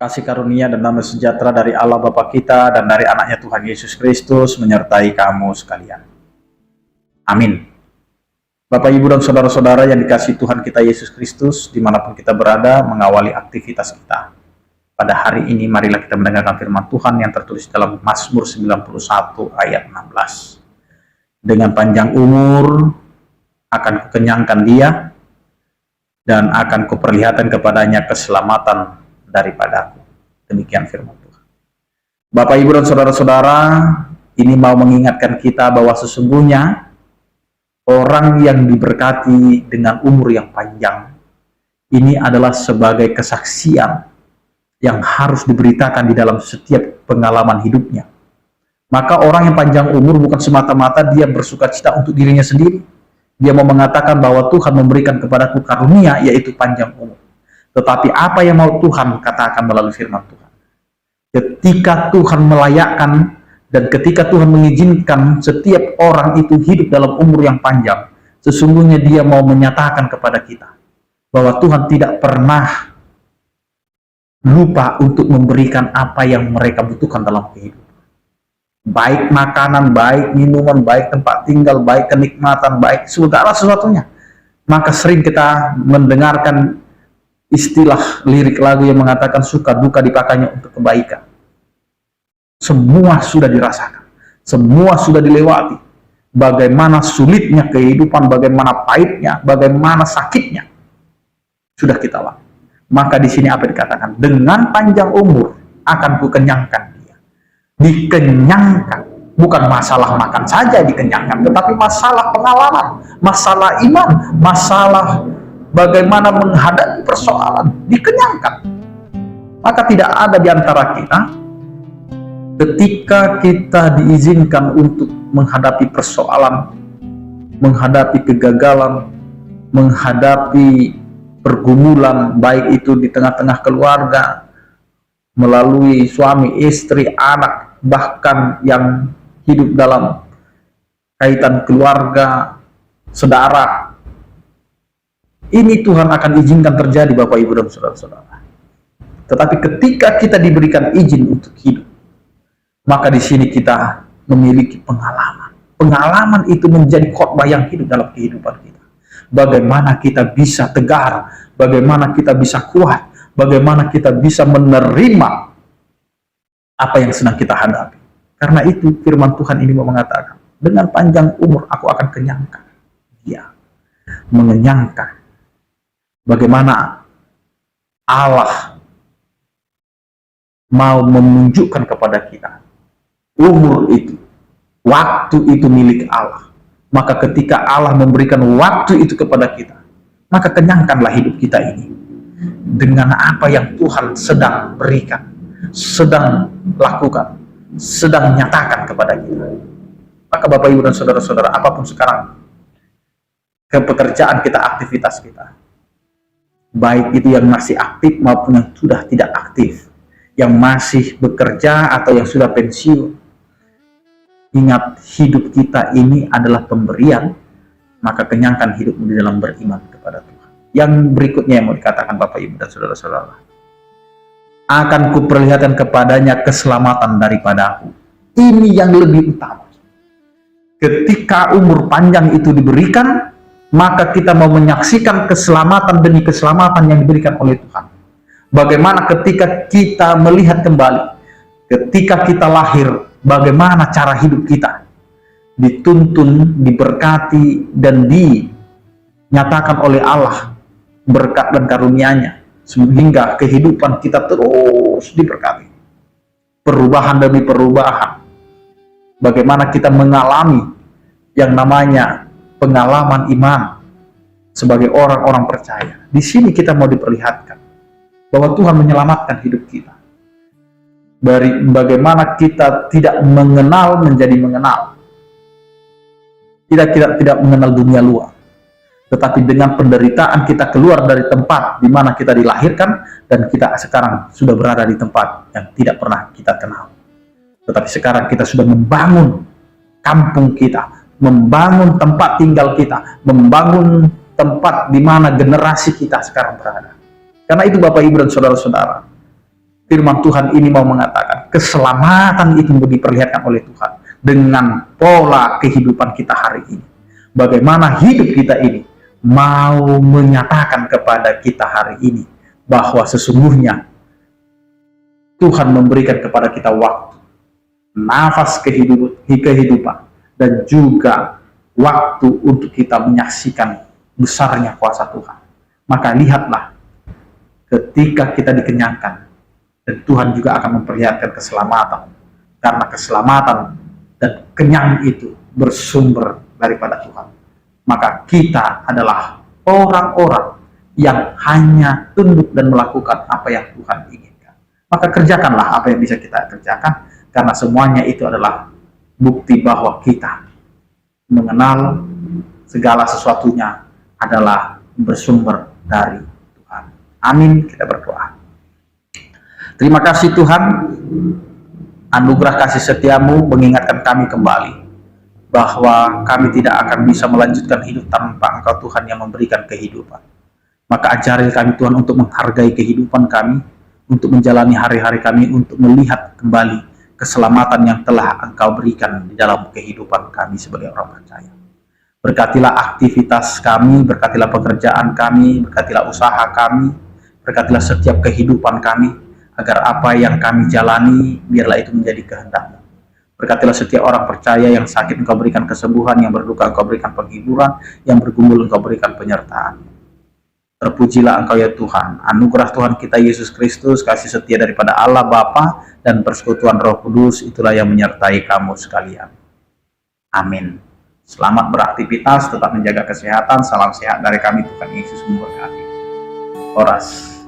Kasih karunia dan damai sejahtera dari Allah Bapa kita dan dari anaknya Tuhan Yesus Kristus menyertai kamu sekalian. Amin. Bapak, Ibu, dan saudara-saudara yang dikasihi Tuhan kita Yesus Kristus, dimanapun kita berada, mengawali aktivitas kita. Pada hari ini, marilah kita mendengarkan firman Tuhan yang tertulis dalam Mazmur 91 ayat 16. Dengan panjang umur akan kukenyangkan dia, dan akan kuperlihatkan kepadanya keselamatan daripadaku. Demikian firman Tuhan. Bapak, Ibu, dan saudara-saudara, ini mau mengingatkan kita bahwa sesungguhnya orang yang diberkati dengan umur yang panjang ini adalah sebagai kesaksian yang harus diberitakan di dalam setiap pengalaman hidupnya. Maka orang yang panjang umur bukan semata-mata dia bersuka cita untuk dirinya sendiri. Dia mau mengatakan bahwa Tuhan memberikan kepadaku karunia, yaitu panjang umur. Tetapi apa yang mau Tuhan katakan melalui firman Tuhan? Ketika Tuhan melayakkan dan ketika Tuhan mengizinkan setiap orang itu hidup dalam umur yang panjang, sesungguhnya dia mau menyatakan kepada kita bahwa Tuhan tidak pernah lupa untuk memberikan apa yang mereka butuhkan dalam kehidupan. Baik makanan, baik minuman, baik tempat tinggal, baik kenikmatan, baik segala sesuatunya. Maka sering kita mendengarkan istilah lirik lagu yang mengatakan suka duka dipakainya untuk kebaikan. Semua sudah dirasakan, semua sudah dilewati. Bagaimana sulitnya kehidupan, bagaimana pahitnya, bagaimana sakitnya, sudah kita lalui. Maka di sini apa dikatakan? Dengan panjang umur akan kukenyangkan dia. Dikenyangkan, bukan masalah makan saja dikenyangkan, tetapi masalah pengalaman, masalah iman, masalah bagaimana menghadapi persoalan, dikenyangkan. Maka tidak ada di antara kita ketika kita diizinkan untuk menghadapi persoalan, menghadapi kegagalan, menghadapi pergumulan, baik itu di tengah-tengah keluarga, melalui suami, istri, anak, bahkan yang hidup dalam kaitan keluarga, saudara. Ini Tuhan akan izinkan terjadi, Bapak, Ibu, dan saudara-saudara. Tetapi ketika kita diberikan izin untuk hidup, maka di sini kita memiliki pengalaman. Pengalaman itu menjadi khotbah yang hidup dalam kehidupan kita. Bagaimana kita bisa tegar, bagaimana kita bisa kuat, bagaimana kita bisa menerima apa yang sedang kita hadapi. Karena itu firman Tuhan ini mau mengatakan, dengan panjang umur aku akan kenyangkan dia. Mengenyangkan. Bagaimana Allah mau menunjukkan kepada kita umur itu, waktu itu milik Allah. Maka ketika Allah memberikan waktu itu kepada kita, maka kenyangkanlah hidup kita ini dengan apa yang Tuhan sedang berikan, sedang lakukan, sedang nyatakan kepada kita. Maka Bapak, Ibu, dan saudara-saudara, apapun sekarang pekerjaan kita, aktivitas kita, baik itu yang masih aktif maupun yang sudah tidak aktif, yang masih bekerja atau yang sudah pensiun, ingat hidup kita ini adalah pemberian, maka kenyangkan hidupmu di dalam beriman kepada Tuhan. Yang berikutnya yang mau dikatakan Bapak, Ibu, dan saudara-saudara, akan kuperlihatkan kepadanya keselamatan daripadaku. Ini yang lebih utama. Ketika umur panjang itu diberikan, maka kita mau menyaksikan keselamatan demi keselamatan yang diberikan oleh Tuhan. Bagaimana ketika kita melihat kembali, ketika kita lahir, bagaimana cara hidup kita dituntun, diberkati, dan dinyatakan oleh Allah berkat dan karunia-Nya, sehingga kehidupan kita terus diberkati. Perubahan demi perubahan. Bagaimana kita mengalami yang namanya pengalaman iman sebagai orang-orang percaya. Di sini kita mau diperlihatkan bahwa Tuhan menyelamatkan hidup kita. Bagaimana kita tidak mengenal menjadi mengenal. Tidak mengenal dunia luar. Tetapi dengan penderitaan kita keluar dari tempat di mana kita dilahirkan, dan kita sekarang sudah berada di tempat yang tidak pernah kita kenal. Tetapi sekarang kita sudah membangun kampung kita, membangun tempat tinggal kita, membangun tempat di mana generasi kita sekarang berada. Karena itu Bapak, Ibu, dan saudara-saudara, firman Tuhan ini mau mengatakan keselamatan itu diperlihatkan oleh Tuhan dengan pola kehidupan kita hari ini. Bagaimana hidup kita ini mau menyatakan kepada kita hari ini bahwa sesungguhnya Tuhan memberikan kepada kita waktu, nafas kehidupan, dan juga waktu untuk kita menyaksikan besarnya kuasa Tuhan. Maka lihatlah, ketika kita dikenyangkan, dan Tuhan juga akan memperlihatkan keselamatan, karena keselamatan dan kenyang itu bersumber daripada Tuhan. Maka kita adalah orang-orang yang hanya tunduk dan melakukan apa yang Tuhan inginkan. Maka kerjakanlah apa yang bisa kita kerjakan, karena semuanya itu adalah bukti bahwa kita mengenal segala sesuatunya adalah bersumber dari Tuhan. Amin. Kita berdoa. Terima kasih Tuhan, anugerah kasih setiamu mengingatkan kami kembali bahwa kami tidak akan bisa melanjutkan hidup tanpa Engkau Tuhan yang memberikan kehidupan. Maka ajari kami Tuhan untuk menghargai kehidupan kami, untuk menjalani hari-hari kami, untuk melihat kembali keselamatan yang telah Engkau berikan di dalam kehidupan kami sebagai orang percaya. Berkatilah aktivitas kami, berkatilah pekerjaan kami, berkatilah usaha kami, berkatilah setiap kehidupan kami, agar apa yang kami jalani, biarlah itu menjadi kehendak-Mu. Berkatilah setiap orang percaya yang sakit Engkau berikan kesembuhan, yang berduka Engkau berikan penghiburan, yang bergumul Engkau berikan penyertaan. Terpujilah Engkau ya Tuhan, anugerah Tuhan kita Yesus Kristus, kasih setia daripada Allah Bapa dan persekutuan Roh Kudus, itulah yang menyertai kamu sekalian. Amin. Selamat beraktivitas, tetap menjaga kesehatan, salam sehat dari kami, Tuhan Yesus memberkati. Horas.